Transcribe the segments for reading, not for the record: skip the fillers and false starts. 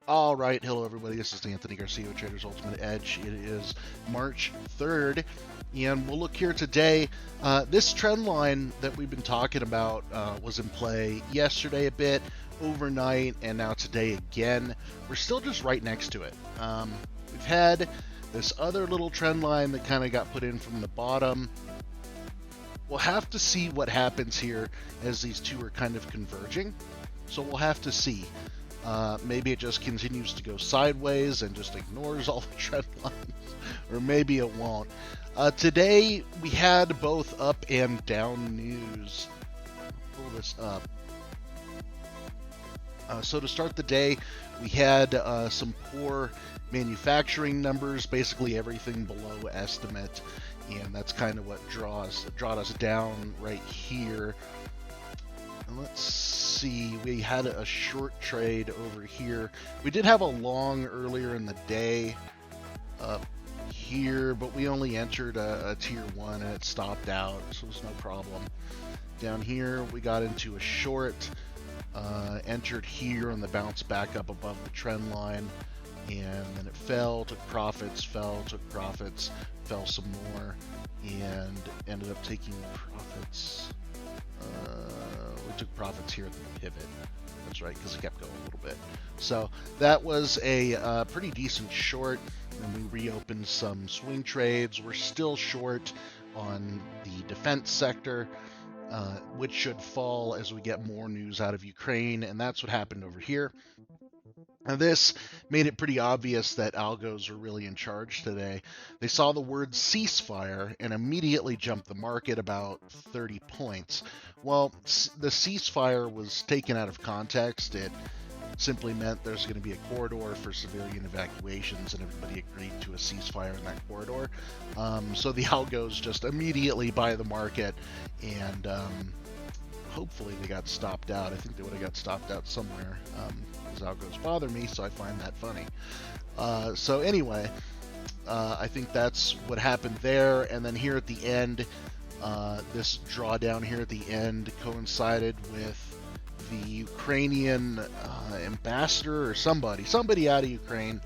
All right, hello everybody. This is Anthony Garcia with Traders Ultimate Edge. It is March 3rd, and we'll look here today. This trend line that we've been talking about was in play yesterday a bit, overnight, and now today again. We're still just right next to it. We've had this other little trend line that kind of got put in from the bottom. We'll have to see what happens here as these two are kind of converging. So we'll have to see. Maybe it just continues to go sideways and just ignores all the trend lines, or maybe it won't. Today we had both up and down news. Pull this up. So to start the day, we had some poor manufacturing numbers, basically everything below estimate, and that's kind of what brought us down right here. And let's see, we had a short trade over here. We did have a long earlier in the day up here, but we only entered a tier 1 and it stopped out, so it's no problem. Down here, we got into a short, entered here on the bounce back up above the trend line, and then it fell, took profits, fell, took profits, fell some more, and ended up taking profits. We took profits here at the pivot. That's right, because it kept going a little bit. So that was a pretty decent short, and we reopened some swing trades. We're still short on the defense sector, which should fall as we get more news out of Ukraine, and that's what happened over here. Now this made it pretty obvious that algos were really in charge today. They saw the word ceasefire and immediately jumped the market about 30 points. Well, the ceasefire was taken out of context. It simply meant there's going to be a corridor for civilian evacuations, and everybody agreed to a ceasefire in that corridor. So the algos just immediately buy the market, and hopefully they got stopped out. I think they would have got stopped out somewhere. Algos bother me, so I find that funny. So anyway, I think that's what happened there. And then here at the end, this drawdown here at the end coincided with the Ukrainian ambassador or somebody out of Ukraine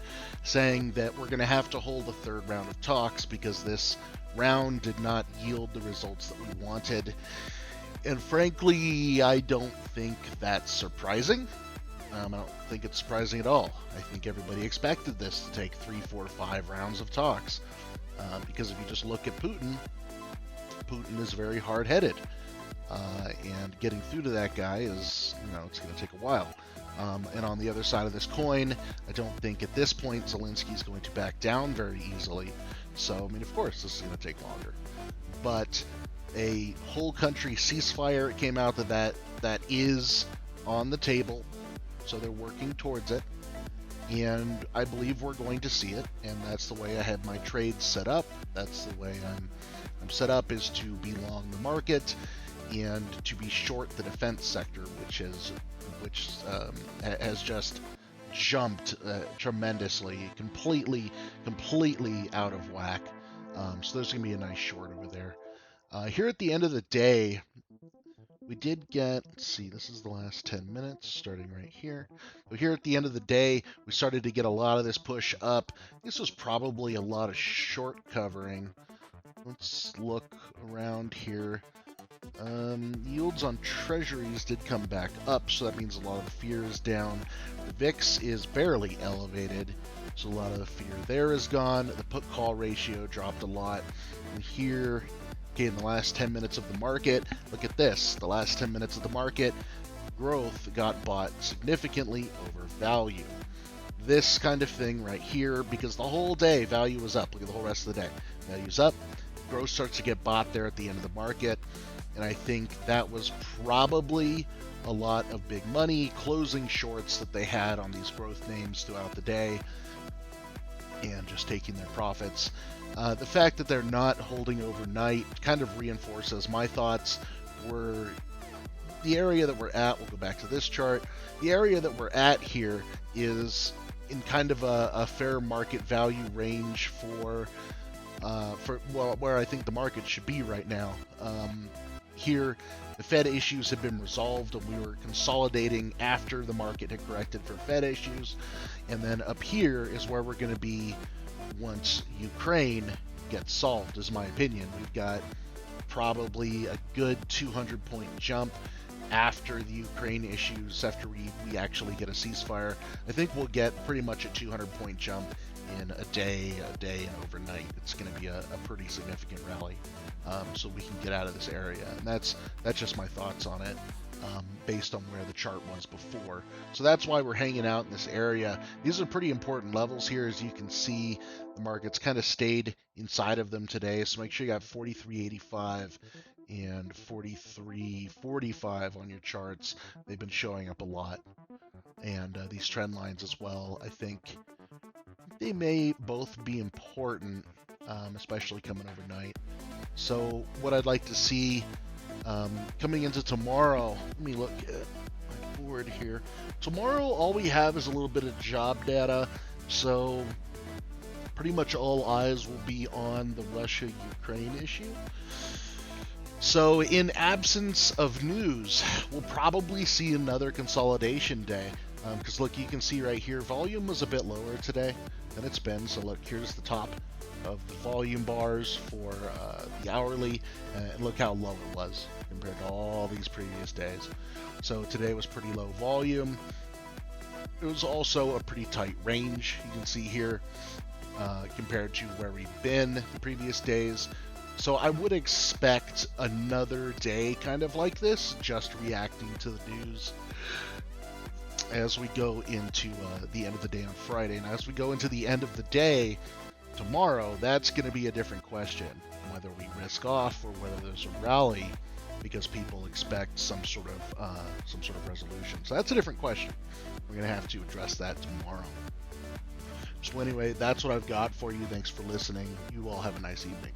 saying that we're going to have to hold a third round of talks because this round did not yield the results that we wanted. And frankly, I don't think that's surprising. I don't think it's surprising at all. I think everybody expected this to take 3, 4, 5 rounds of talks. Because if you just look at Putin is very hard-headed. And getting through to that guy is, it's going to take a while. And on the other side of this coin, I don't think at this point Zelensky's going to back down very easily. So, of course, this is going to take longer. But a whole country ceasefire, it came out that is on the table. So they're working towards it, and I believe we're going to see it, and that's the way I have my trades set up. That's the way I'm set up, is to be long the market and to be short the defense sector, which has just jumped tremendously, completely out of whack. So there's going to be a nice short over there. Here at the end of the day, we did get, let's see, this is the last 10 minutes, starting right here. So here at the end of the day, we started to get a lot of this push up. This was probably a lot of short covering. Let's look around here. Yields on treasuries did come back up, so that means a lot of the fear is down. The VIX is barely elevated, so a lot of the fear there is gone. The put-call ratio dropped a lot. And here, in the last 10 minutes of the market, look at this. The last 10 minutes of the market, growth got bought significantly over value. This kind of thing right here, because the whole day value was up. Look at the whole rest of the day. Value's up. Growth starts to get bought there at the end of the market. And I think that was probably a lot of big money closing shorts that they had on these growth names throughout the day and just taking their profits. The fact that they're not holding overnight kind of reinforces my thoughts. Were the area that we're at, we'll go back to this chart, the area that we're at here is in kind of a fair market value range for well, where I think the market should be right now. Here, the Fed issues have been resolved, and we were consolidating after the market had corrected for Fed issues. And then up here is where we're going to be once Ukraine gets solved, is my opinion. We've got probably a good 200-point jump after the Ukraine issues, after we actually get a ceasefire. I think we'll get pretty much a 200-point jump in a day, and overnight. It's going to be a pretty significant rally, so we can get out of this area. And that's just my thoughts on it, based on where the chart was before. So that's why we're hanging out in this area. These are pretty important levels here. As you can see, the market's kind of stayed inside of them today. So make sure you got 43.85 and 43.45 on your charts. They've been showing up a lot. And these trend lines as well, I think they may both be important, especially coming overnight. So what I'd like to see coming into tomorrow, let me look at my board here. Tomorrow, all we have is a little bit of job data, so pretty much all eyes will be on the Russia-Ukraine issue. So in absence of news, we'll probably see another consolidation day. Because look, you can see right here, volume was a bit lower today than it's been. So look, here's the top of the volume bars for the hourly, and look how low it was compared to all these previous days. So today was pretty low volume. It was also a pretty tight range, you can see here, compared to where we've been the previous days. So I would expect another day kind of like this, just reacting to the news as we go into the end of the day on Friday. And as we go into the end of the day tomorrow, that's going to be a different question, whether we risk off or whether there's a rally because people expect some sort of resolution. So that's a different question. We're going to have to address that tomorrow. So anyway, that's what I've got for you. Thanks for listening. You all have a nice evening.